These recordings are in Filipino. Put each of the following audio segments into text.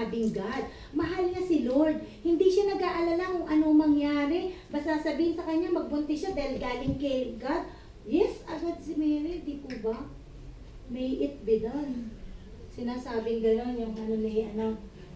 sinasabing God. Mahal niya si Lord. Hindi siya nag-aalala kung anong mangyari. Basta sabihin sa kanya, magbuntis siya dahil galing kay God. Yes, agad si Mary, di po ba? May it be done. Sinasabing gano'n yung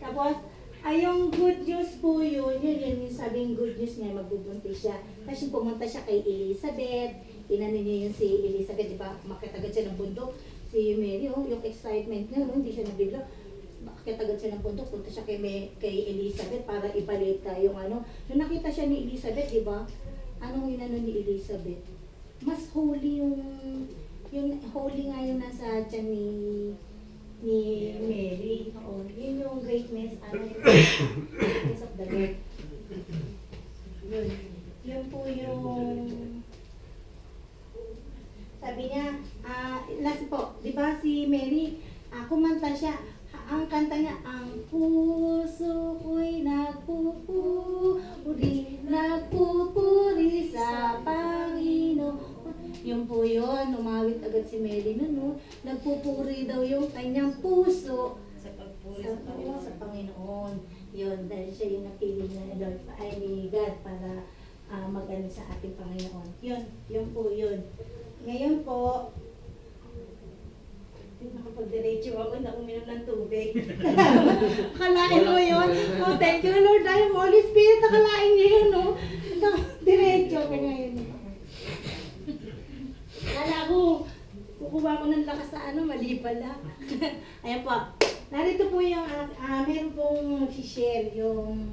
Tapos, yung good news po yun yung sabing good news niya, magbubuntis siya. Tapos yung pumunta siya kay Elizabeth, inano niya yung si Elizabeth, di ba, makitagad siya ng bundok. Si Mary, yung excitement niya, hindi siya nabigla. Makitagad siya ng bundok, punta siya kay Elizabeth para ibalita yung Nung nakita siya ni Elizabeth, di ba, anong inano ni Elizabeth? Mas holy yung holy nga yung nasa tiyan ni Mary. Oo, yun yung greatness, greatness of the Lord. Yun po yung, sabi niya, last po, di ba si Mary, kumanta siya, ang kanta niya, ang puso ko'y nagpupuri sa Panginoon. Yun po yun, umawit agad si Mary nun, no? Nagpupuri daw yung kanyang puso Sa pagpuri sa sa Panginoon. Yun, dahil siya yung napili niya ni God para mag-ano sa ating Panginoon. Yun po yun. Ngayon po, nakapag-diretso ako na uminom ng tubig. Akalain mo yun? Oh, thank you Lord, dahil Holy Spirit, akalain niyo yun, no? Diretso ako ngayon. Kala ko, kukuha ko ng lakas sa mali pala. Ayan po. Narito po yung, meron pong share yung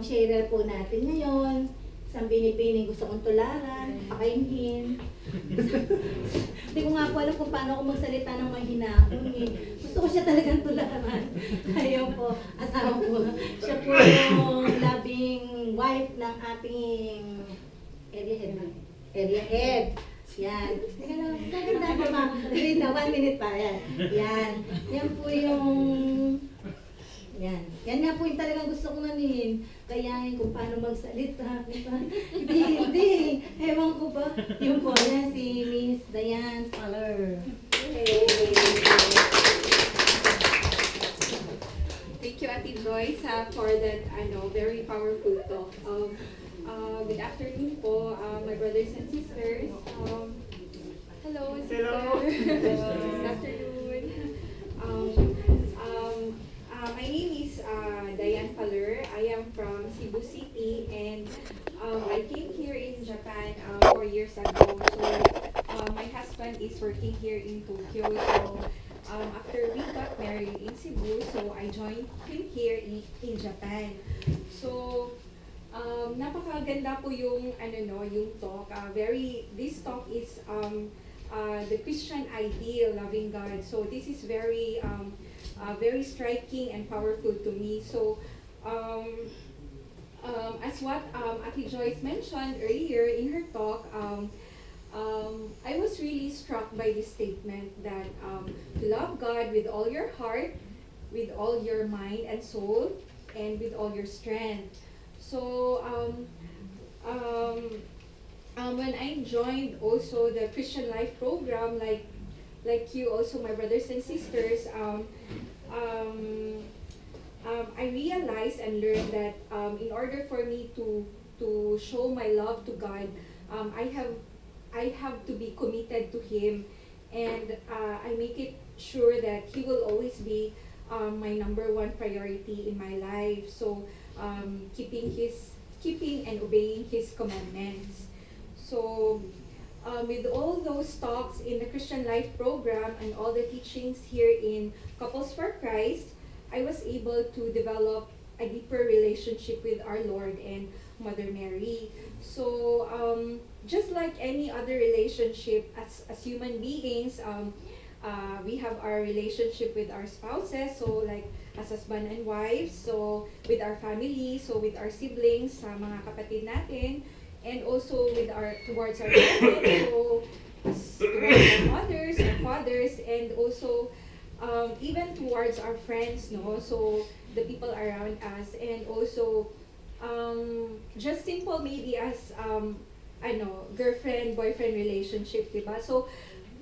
sharer po natin ngayon. Isang binipining gusto kong tularan, pakainin. Hindi ko nga po alam kung paano ako magsalita ng mahinahon eh. Gusto ko siya talagang tularan. Ayun po, asawa ko. Siya po yung loving wife ng ating area head. Yan. Kaganda ko ma. Wait na, 1 minute pa. Yan. Yan po yung... Yan. Yan nga po yung talagang gusto kong kayahin kung paano magsalita. Hindi. Ewan ko ba? Yung po yan, si Miss Diane Faller. Thank you, Ate Joyce, for that very powerful talk. Good afternoon po, my brothers and sisters. Hello, sister. Hello. Good afternoon. My name is Diane Faller. I am from Cebu City, and I came here in Japan 4 years ago. So my husband is working here in Tokyo. So after we got married in Cebu, so I joined him here in Japan. So napakaganda po yung yung talk. This talk is the Christian ideal, loving God. So this is very very striking and powerful to me. So as what Ate Joyce mentioned earlier in her talk, I was really struck by this statement that to love God with all your heart, with all your mind and soul, and with all your strength. So when I joined also the Christian Life program, like you also, my brothers and sisters, I realized and learned that in order for me to show my love to God, I have to be committed to Him, and I make it sure that He will always be my #1 priority in my life. So keeping and obeying His commandments. So with all those talks in the Christian Life program and all the teachings here in Couples for Christ, I was able to develop a deeper relationship with our Lord and Mother Mary. So just like any other relationship as human beings, we have our relationship with our spouses, so like as husband and wives, so with our family, so with our siblings, sa mga kapatid natin, and also with towards our parents, so towards our mothers, our fathers, and also even towards our friends, no? So the people around us, and also just simple maybe as girlfriend boyfriend relationship, diba? So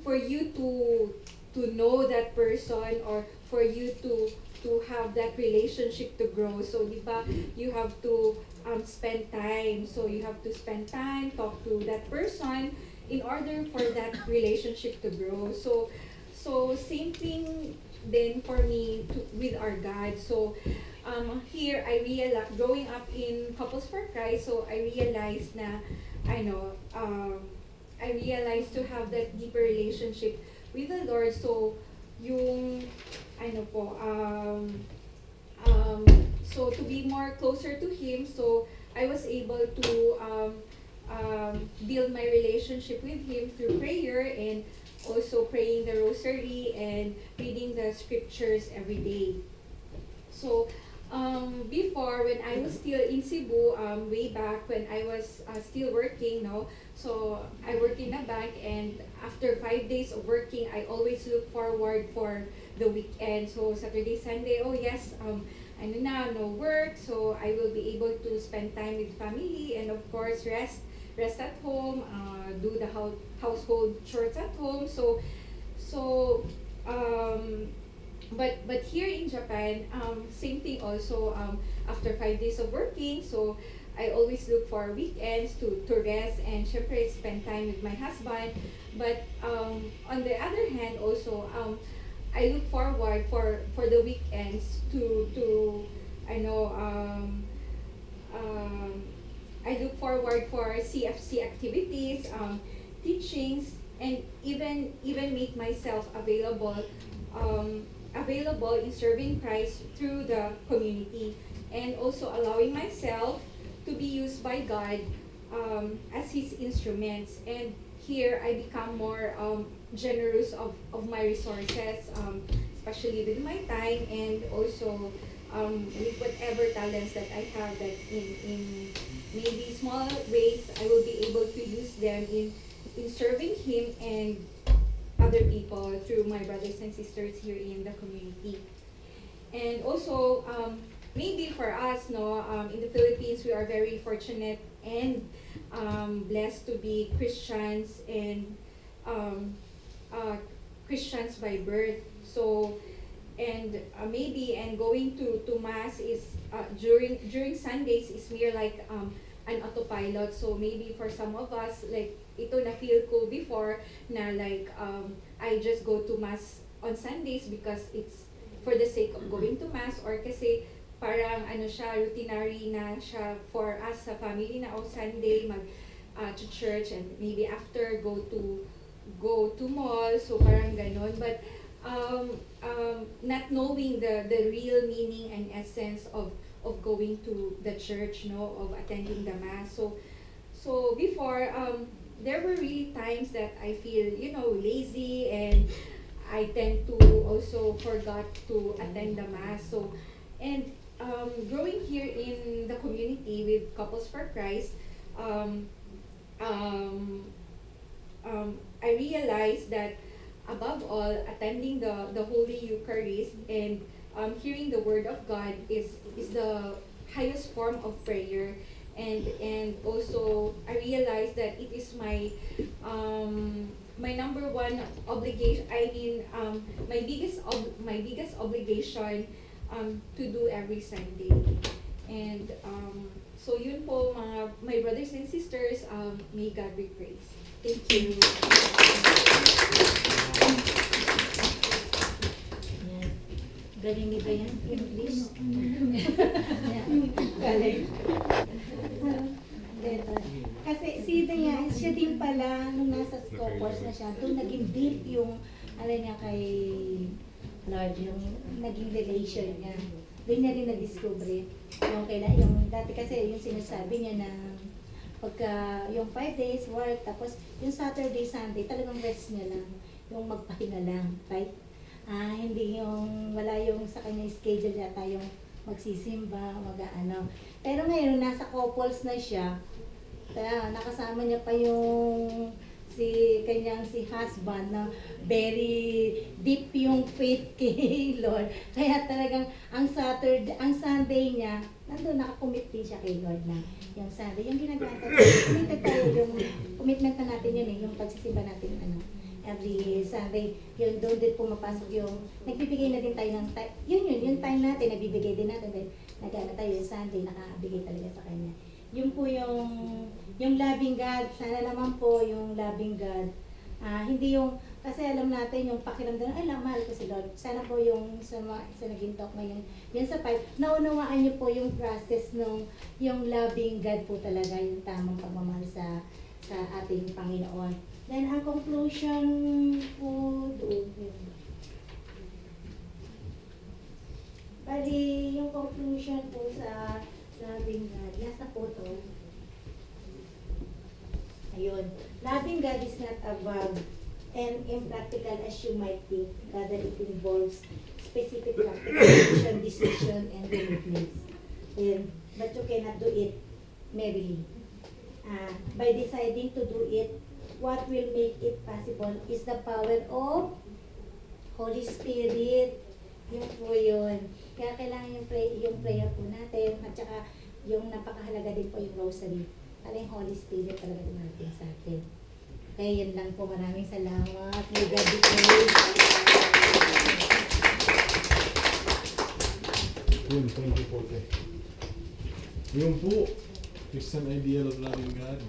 for you to to know that person, or for you to have that relationship to grow. So, di ba, you have to spend time. So, you have to spend time, talk to that person in order for that relationship to grow. So same thing then for me with our God. So here I realized, growing up in Couples for Christ, so I realized na, I realized to have that deeper relationship with the Lord. So yung, so to be more closer to Him, so I was able to build my relationship with Him through prayer, and also praying the rosary and reading the scriptures every day. So before, when I was still in Cebu, way back when I was still working, no, so I worked in a bank, and after 5 days of working, I always look forward for the weekend. So Saturday, Sunday, oh yes, no work, so I will be able to spend time with family, and of course rest at home, do the household chores at home. But here in Japan, same thing also. After 5 days of working, so I always look for weekends to rest and syempre spend time with my husband. But on the other hand, also I look forward for the weekends to I look forward for CFC activities, teachings, and even make myself available in serving Christ through the community, and also allowing myself to be used by God as His instruments. And here I become more generous of my resources, especially with my time, and also with whatever talents that I have, that in maybe small ways I will be able to use them in serving Him and other people through my brothers and sisters here in the community. And also maybe for us, in the Philippines, we are very fortunate and blessed to be Christians, and Christians by birth. So maybe going to mass is during Sundays is mere like an autopilot. So maybe for some of us, like ito na feel ko before na like I just go to mass on Sundays because it's for the sake of going to mass, or kasi parang routinary na siya for us sa family na Sunday mag to church, and maybe after go to mall, so parang ganon. But not knowing the real meaning and essence of going to the church, of attending the mass. So before, there were really times that I feel lazy, and I tend to also forgot to attend the mass. So and growing here in the community with Couples for Christ, I realized that above all, attending the Holy Eucharist and hearing the Word of God is the highest form of prayer. And also I realized that it is my my number one obligation. I mean, my biggest obligation to do every Sunday. And so yun po, my brothers and sisters, may God be praised. Thank you. Yan. Galing ni ba yan? English? Galing. Kasi siya din pala, nung nasa Scopus na siya, doon naging deep yung, niya kay Lord, yung naging relation niya. Doon niya rin na-discover yung dati kasi yung sinasabi niya na pagka yung 5 days work, tapos yung Saturday, Sunday, talagang rest niya lang, yung magpahinga lang, right? Hindi yung, wala yung sa kanya schedule yata yung magsisimba, Pero ngayon, nasa couples na siya, kaya nakasama niya pa yung si husband na very deep yung faith kay Lord. Kaya talagang ang Sunday niya, nandun nakakommit din siya kay Lord na yung Sunday. Yung ginagawa natin, committed tayo yung commitment na natin yun yung pagsisimba natin every Sunday, yun, doon din pumapasok yung, nagbibigay na din tayo ng time, yung time natin, nagbibigay din natin, dahil nag-ano tayo yung Sunday, nakabigay talaga sa kanya. Yun po yung loving God, sana naman po yung loving God, hindi yung, kasi alam natin yung pakiramdam, ay mahal ko si Lord. Sana po yung sa naging talk ngayon, yun sa part, naunawaan niyo po yung process nung, yung loving God po talaga, yung tamang pagmamahal sa ating Panginoon. Then, ang conclusion po doon, bali, yung conclusion po sa loving God, nasa po to. Ayun. Loving God is not above and impractical as you might think, rather it involves specific practical action, decision, and commitments. But you cannot do it merely. By deciding to do it, what will make it possible is the power of Holy Spirit. Yun po yun. Kaya kailangan yung prayer po natin, at saka yung napakahalaga din po yung rosary. Para yung Holy Spirit talaga dumating sa atin. Kaya yun lang po. Maraming salamat. May God be praised. Yun, thank you po. Yun po, Christian ideal of loving God.